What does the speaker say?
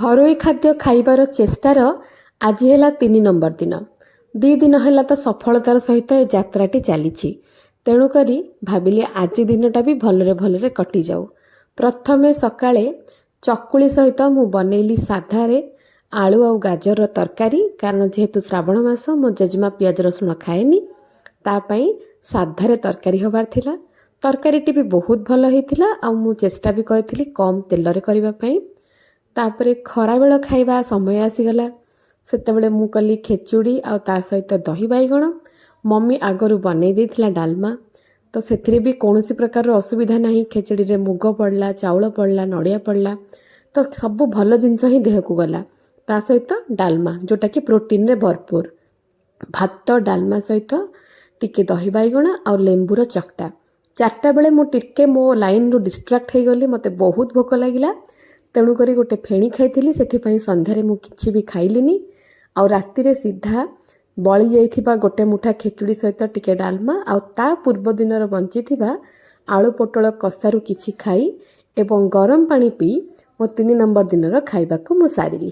घरोई खाद्य खाइबार चेष्टार आज है 3 नंबर दिन। 2 दिन है तो सफलतार सहित ए यात्राटी चली। तेणुक भाविली आज दिनटा भी भलरे भलरे कटि जाऊ। प्रथमे सकाळे चकुली सहित मु बनैली साधारे आलू आउ गाजर तरकारी, कारण जेहेतु श्रावण मास मो जेजेमा पियाज रसुण खाएनी, तापाई साधारे तरकारी हबार थिला। तरकारीटी भी बहुत भल होइथिला आ मु चेष्टा भी करथिली कम तेलरे करबा पई। तापरे खराबेल खाइबा समय आसीगला। सेतेबेले मु कली खेचुड़ी आ ता सहित दही बाइगण। मम्मी आगरू बनै देथिला डालमा, तो सेथिरे भी कौनसी प्रकार असुविधा नहीं। खेचड़ी रे मुग पड़ला, चाउल पड़ला, नड़िया पड़ला, तो सब भल जिनस ही देह को गला। ता सहित डालमा जोटा कि प्रोटीन रे भरपूर। भात डालमा सहित टिके दही बाइगण आ लेंबूर चकटा। 4टा बेले मु टिके मो लाइन रु डिस्ट्राक्ट हो गली। मते बहुत भोक लागिला, तेणु करी गोटे फेणी खाइथिली। सेथिपई संध्यारे मु किछि भी खाइलिनी। आ राति रे सीधा बळी जाइथिबा गोटे मुठा खेचुड़ी सहित टिके डालमा आ ता पूर्व दिनर बंचिथिबा आलू पोटल कसारू किछि खाई एवं गरम पानी पी मो 3 नंबर दिनर खाइबाकू मु सारिली।